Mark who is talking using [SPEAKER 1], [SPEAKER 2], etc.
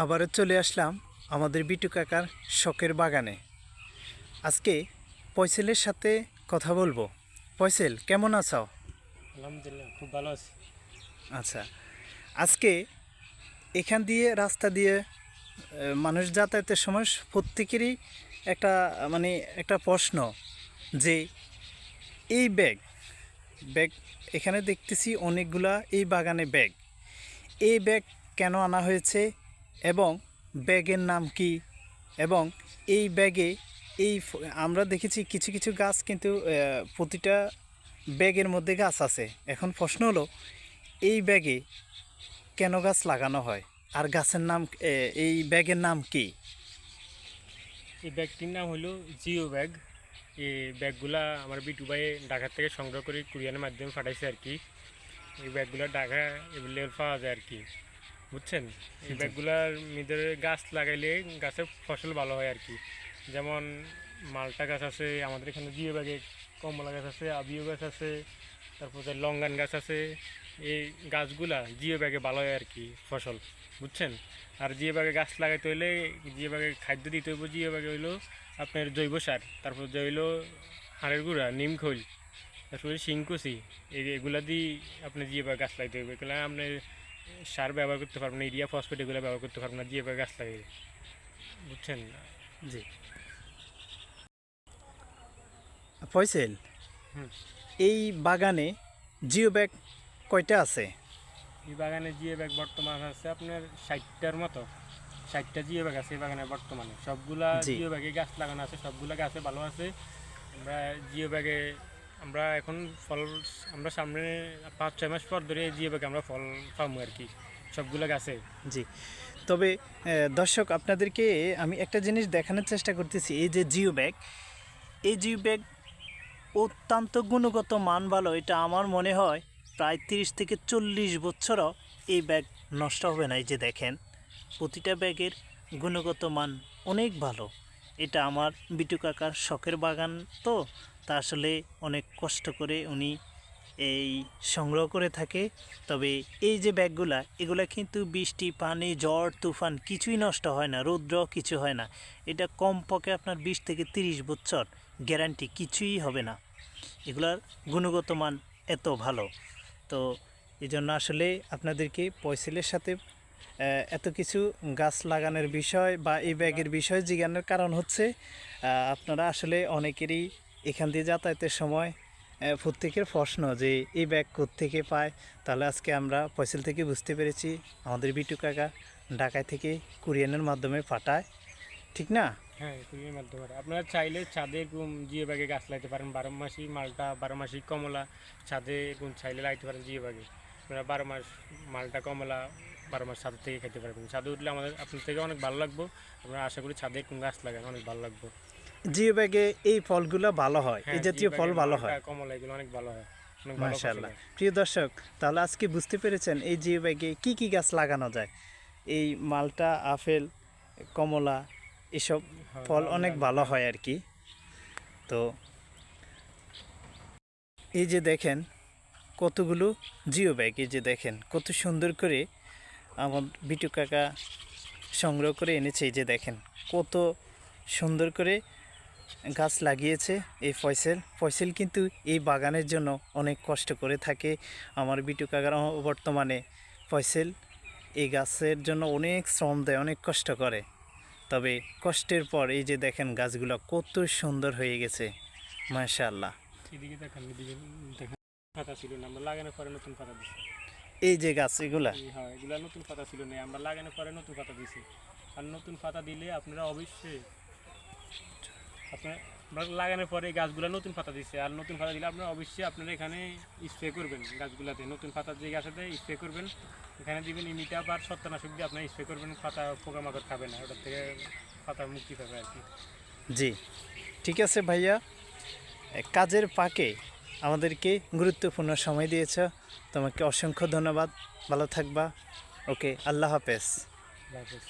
[SPEAKER 1] আবারও চলে আসলাম আমাদের বিটু কাকার শখের বাগানে। আজকে পয়সেলের সাথে কথা বলবো। পয়সেল, কেমন আছো?
[SPEAKER 2] আলহামদুলিল্লাহ, খুব ভালো আছি।
[SPEAKER 1] আচ্ছা, আজকে এখান দিয়ে রাস্তা দিয়ে মানুষ যাতায়াতের সময় প্রত্যেকেরই একটা মানে একটা প্রশ্ন যে এই ব্যাগ ব্যাগ এখানে দেখতেছি অনেকগুলা এই বাগানে ব্যাগ। এই ব্যাগ কেন আনা হয়েছে এবং ব্যাগের নাম কি? এবং এই ব্যাগে আমরা দেখেছি কিছু কিছু গাছ কিন্তু প্রতিটা ব্যাগের মধ্যে গাছ আছে। এখন প্রশ্ন হলো এই ব্যাগে কেন গাছ লাগানো হয় আর গাছের নাম এই ব্যাগের নাম কি?
[SPEAKER 2] এই ব্যাগটির নাম হলো জিও ব্যাগ। এই ব্যাগগুলা আমার বিটু ভাই ঢাকা থেকে সংগ্রহ করে কুরিয়ানের মাধ্যমে পাঠাইছে আর কি। এই ব্যাগগুলো ঢাকা এভেলেবল পাওয়া যায় আর কি, বুঝছেন। এই ব্যাগগুলার ভিতরে গাছ লাগাইলে গাছের ফসল ভালো হয় আর কি। যেমন মালটা গাছ আছে আমাদের এখানে, জিও ব্যাগে কমলা গাছ আছে, আবিও গাছ আছে, তারপরে লঙ্গান গাছ আছে। এই গাছগুলা জিও ব্যাগে ভালো হয় আর কি ফসল, বুঝছেন। আর জিও ব্যাগে গাছ লাগাইতে হইলে জিও ব্যাগে খাদ্য দিতে হইব। জিও ব্যাগে হইলো আপনার জৈব সার, তারপর যে হইলো হাড়ের গুঁড়া, নিম খৈল, তারপরে শিংকুচি, এগুলা দিয়ে আপনি জিও ব্যাগে গাছ লাগাইতে হইবে। এগুলো আপনি সার ব্যবহার করতে পারবেন না, ইউরিয়া ফসফেট এগুলো ব্যবহার করতে পারবেন না জিও ব্যাগে গাছ লাগাইলে, বুঝছেন।
[SPEAKER 1] জি ফয়সেল,
[SPEAKER 2] হুম।
[SPEAKER 1] এই বাগানে জিও ব্যাগ কয়টা আছে?
[SPEAKER 2] এই বাগানে জিও ব্যাগ বর্তমান আছে আপনার 60টার মতো। 60টা জিও ব্যাগ আছে এই বাগানে বর্তমানে। সবগুলা
[SPEAKER 1] জি
[SPEAKER 2] জিও ব্যাগে গাছ লাগানো আছে, সবগুলা গাছে ভালো আছে। আমরা জিও ব্যাগে আমরা এখন ফল, আমরা সামনে 5-6 মাস পর ধরে জিও ব্যাগে আমরা ফল পাবো আর কি, সবগুলা গাছে।
[SPEAKER 1] জি, তবে দর্শক আপনাদেরকে আমি একটা জিনিস দেখানোর চেষ্টা করতেছি। এই যে জিও ব্যাগ, এই জিও ব্যাগ অত্যন্ত গুণগত মান ভালো। এটা আমার মনে হয় প্রায় 30 থেকে 40 বছরও এই ব্যাগ নষ্ট হবে না। এই যে দেখেন, প্রতিটা ব্যাগের গুণগত মান অনেক ভালো। এটা আমার বিটু কাকার শখের বাগান, তো তা আসলে অনেক কষ্ট করে উনি এই সংগ্রহ করে থাকে। তবে এই যে ব্যাগগুলা, এগুলা কিন্তু বৃষ্টি, পানি, ঝড়, তুফান কিছুই নষ্ট হয় না, রৌদ্র কিছু হয় না। এটা কমপক্ষে আপনার 20 থেকে 30 বছর গ্যারান্টি, কিছুই হবে না। এগুলার গুণগত মান এত ভালো। তো এই জন্য আসলে আপনাদেরকে পয়সেলের সাথে এত কিছু গাছ লাগানোর বিষয় বা এই ব্যাগের বিষয় জিজ্ঞাসার কারণ হচ্ছে আপনারা আসলে অনেকেরই এখান দিয়ে যাতায়াতের সময় প্রত্যেকের প্রশ্ন যে এই ব্যাগ কোত্থেকে পায়। তাহলে আজকে আমরা পয়সেল থেকে বুঝতে পেরেছি আমাদের বিটু কাকা ঢাকায় থেকে কুরিয়ানের মাধ্যমে পাঠায়, ঠিক না?
[SPEAKER 2] হ্যাঁ, কুড়ির মাধ্যমে আপনারা চাইলে ছাদে এরকম জিও ব্যাগে গাছ লাগাইতে পারেন। 12 মাসি মালটা, 12 মাসি কমলা ছাদে এরকম চাইলে লাগাইতে পারেন জিও ব্যাগে। আপনারা 12 মাস মালটা, কমলা 12 মাস ছাদের থেকে খেতে পারবেন। ছাদে উঠলে আমাদের আপনার থেকে অনেক ভালো লাগবে। আমরা আশা করি ছাদে এরকম গাছ লাগান, অনেক ভালো লাগবে।
[SPEAKER 1] জিও ব্যাগে এই ফলগুলো ভালো হয়, এই
[SPEAKER 2] হ্যাঁ, জিও
[SPEAKER 1] জাতীয় ফল
[SPEAKER 2] ব্যাগে
[SPEAKER 1] ভালো
[SPEAKER 2] মালটা,
[SPEAKER 1] হয়।
[SPEAKER 2] কমলা এগুলো অনেক ভালো হয়, অনেক ভালো ফসল
[SPEAKER 1] মাশাআল্লাহ।
[SPEAKER 2] হয়।
[SPEAKER 1] প্রিয় দর্শক, তাহলে আজকে বুঝতে পেরেছেন এই জিও ব্যাগে কী কী গাছ লাগানো যায়। এই মালটা, আপেল, কমলা, এসব
[SPEAKER 2] হ্যাঁ,
[SPEAKER 1] ফল অনেক
[SPEAKER 2] লঙ্গান,
[SPEAKER 1] ভালো
[SPEAKER 2] হ্যাঁ।
[SPEAKER 1] হয় আর কি। তো এই যে দেখেন কতগুলো জিও ব্যাগ, এই যে দেখেন কত সুন্দর করে আমার বিটু কাকা সংগ্রহ করে এনেছে। এই যে দেখেন কত সুন্দর করে গাছ লাগিয়েছে এই ফয়সেল কিন্তু এই বাগানের জন্য অনেক কষ্ট করে থাকে। আমার বিটু কাকার বর্তমানে ফয়সেল এই গাছের জন্য অনেক শ্রম দেয়, অনেক কষ্ট করে। তবে কষ্টের পর এই যে দেখেন গাছগুলো কত সুন্দর হয়ে গেছে, মাশাআল্লাহ।
[SPEAKER 2] এদিকে দেখেন, এদিকে দেখেন, পাতা ছিল না, আমরা লাগানোর পরে নতুন পাতা দিচ্ছি।
[SPEAKER 1] এই যে গাছ এগুলা,
[SPEAKER 2] হ্যাঁ, এগুলা নতুন পাতা ছিল না, আমরা লাগানোর পরে নতুন পাতা দিছি। আর নতুন পাতা দিলে আপনারা অবশ্যই, আপনার লাগানোর পরে গাছগুলো নতুন পাতা দিচ্ছে, আর নতুন পাতা দিলে আপনারা অবশ্যই আপনারা এখানে স্প্রে করবেন গাছগুলোতে। নতুন পাতা যে গাছেতে স্প্রে করবেন, এখানে দিবেন ইমিটা বা ছত্রাকনাশক দিয়ে আপনারা স্প্রে করবেন। পাতা পোকামাকড় খাবে না, ওটার থেকে পাতা মুক্তি পাবে আর কি।
[SPEAKER 1] জি ঠিক আছে ভাইয়া, কাজের ফাঁকে আমাদেরকে গুরুত্বপূর্ণ সময় দিয়েছ, তোমাকে অসংখ্য ধন্যবাদ। ভালো থাকবা। ওকে, আল্লাহ হাফেজ।
[SPEAKER 2] আল্লাহ হাফেজ।